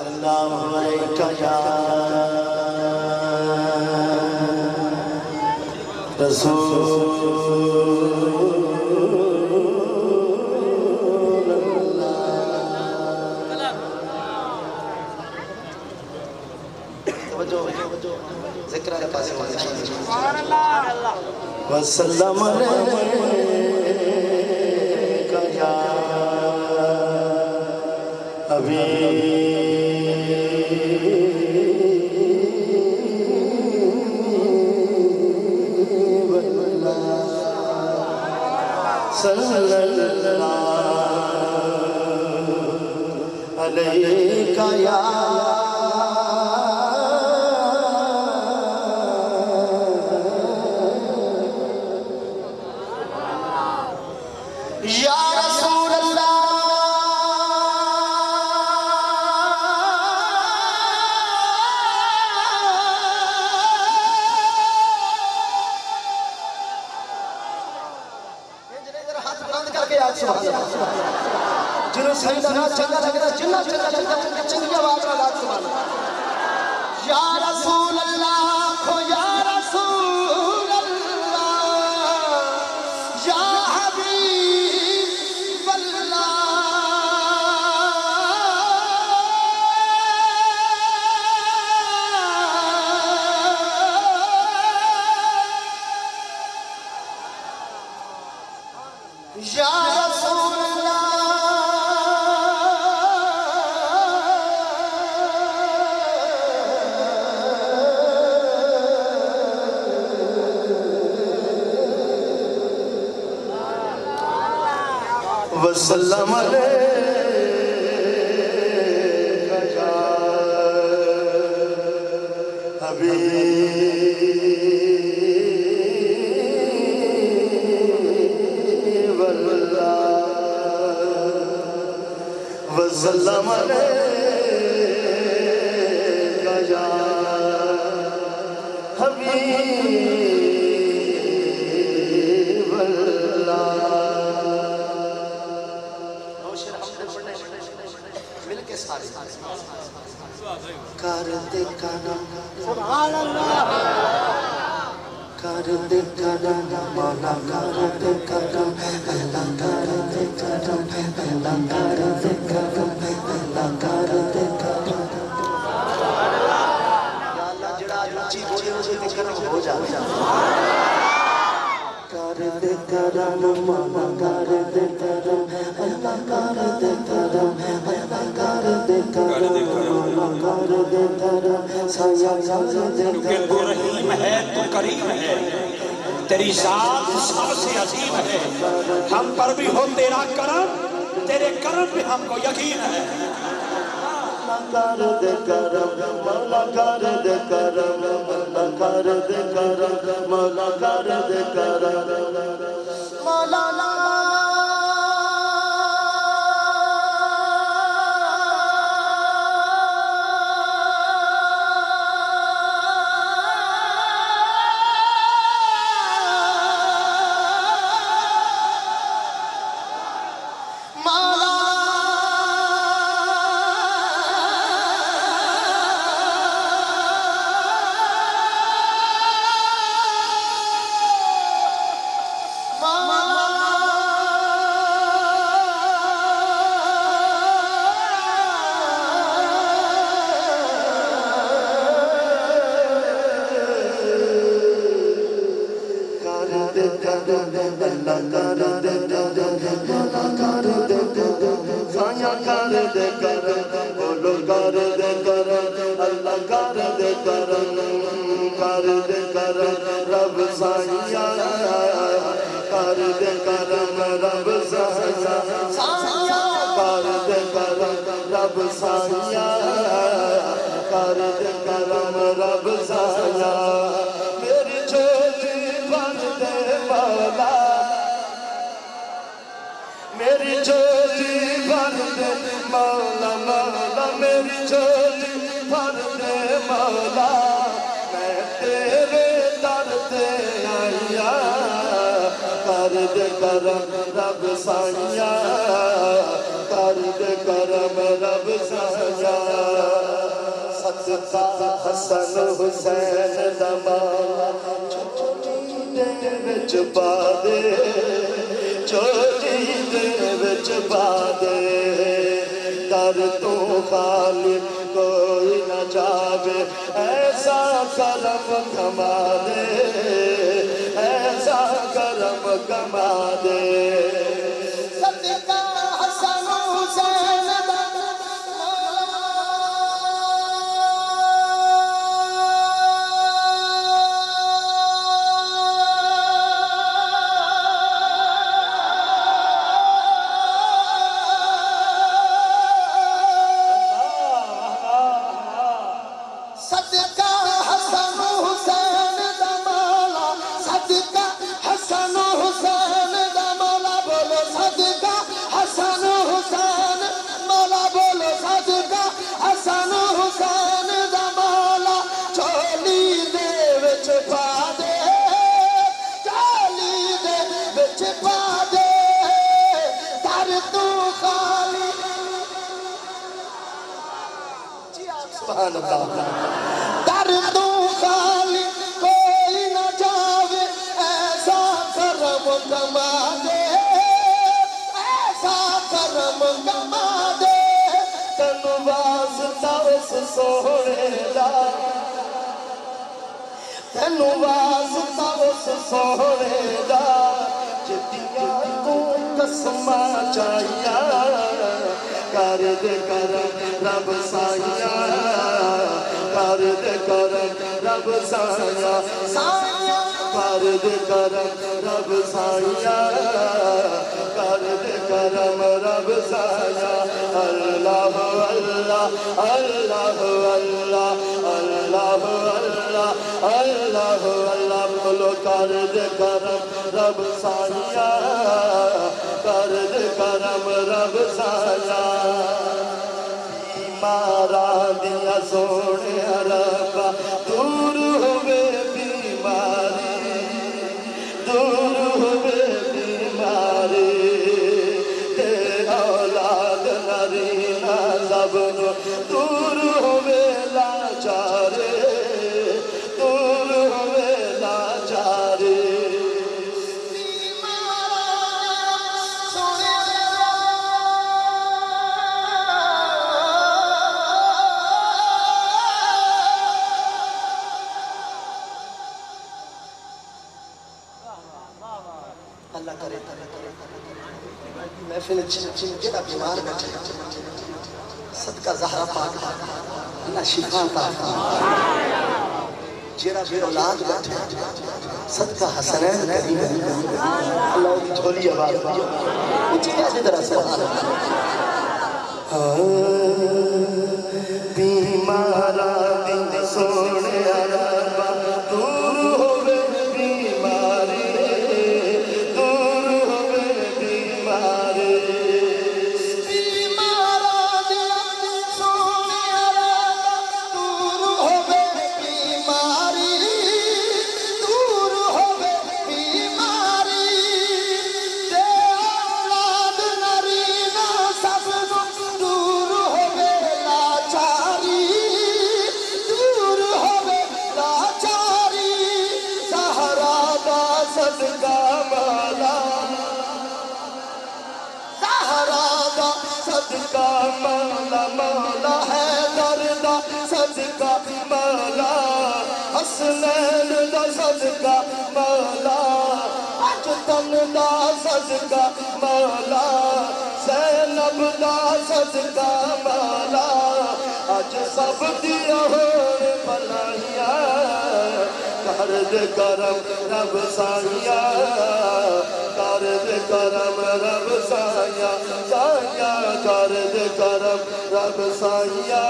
سلام علیکہ یا رسول ذکر ہے پاس وسلم علیکہ یا حبیب اللہ صلی اللہ علیکہ یا رسول اللہ ہاتھ بلند کر کے آج سبحان اللہ جنہوں سجدہ نہ چنگا لگتا جنہ چنگی آواز میں آج سبحان اللہ یا رسول اللہ کھو یا رسول اللہ یا حبیب اللہ یا رسول اللہ وسلم علیکہ یا حبیب اللہ وسلم علیکہ یا حبیب اللہ مل کے سارے کر دے کرم سبحان اللہ کر دے کرم مولا کر دے کرم اللہ کر دے کرم اللہ کر دے کرم اللہ کر دے کرم یا اللہ جڑا اونچی بولے اسے دے کرم ہو جا کر دے کرم مولا کر دے کرم اللہ کر دے کرم اللہ کر دے کرم مولا کر دے کرم سایہ کر دے کرم کیونکہ تو رحیم ہے تو کریم ہے تیری ذات سب سے عظیم ہے ہم پر بھی ہو تیرا کرم تیرے کرم بھی ہم کو یقین ہے کر دے کرم مولا کر دے کرم مولا کر دے کرم مولا کر دے کرم مولا رب سائیہ کر دے کرم رب سائیہ کر دے کرم رب سائیہ کر دے کرم رب سائیہ میری چھوٹی بن دے مولا میری چھوٹی بن دے مولا مولا میری چھوٹی بن دے مولا میں تیرے در تے آیا کر دے کرم رب سائیہ کر دے کرم رب سائیہ صدقہ حسن حسین دا مولا چوٹی دے وچ پا دے چوٹی دے وچ پا دے در تو خالی کوئی نہ جاوے ایسا کرم کما دے ایسا کرم کما دے صدقہ حسن حسین دا صدقہ حسن حسین دا مولا صدقہ حسن حسین دا مولا بولو صدقہ حسن حسین مولا بولو صدقہ حسن حسین دا مولا چولی دے وچ پا دے چولی دے وچ پا دے در تو خالی سبحان اللہ در تو خالی کوئی نہ جاوے ایسا کرم کما دے ایسا کرم کما دے تنو واسطہ اس سونے دا تنو واسطہ اس سونے دا جتیاں تو قسمہ چاہیا کر دے کرم رب سائیا کر دے کرم رب سائیا کر دے کرم رب سائیا کر دے کرم رب سائیا اللہ اللہ اللہ اللہ اللہ اللہ اللہ اللہ بولو کر دے کرم رب سائیا کر دے کرم رب سائیا بیمارا دیا سونے ربا دور ہوئے بیماری دور ہوئے بیماری تے اولاد نرینا زبنو دور ہوئے لاچارے دور ہوئے لاچارے اللہ کرے محفل جڑا بیمار بیٹھے صدقہ زہرا پاک اللہ شفا عطا جڑا بے اولاد بیٹھے صدقہ حسنین کریم اللہ کی جھولی آواز اونچی کیسے طرح سبحان اللہ بیمارا دن سونے ربا دور ہوئے بیماری صدقہ مولا مولا ہے دردا صدقہ مولا حسنین دا صدقہ مولا اجتن دا صدقہ مولا زینب دا صدقہ مولا اج سب دیا ہوئے بلائیاں کر دے کرم رب سائیا کر دے کرم رب سائیا سائیا کر دے کرم رب سائیا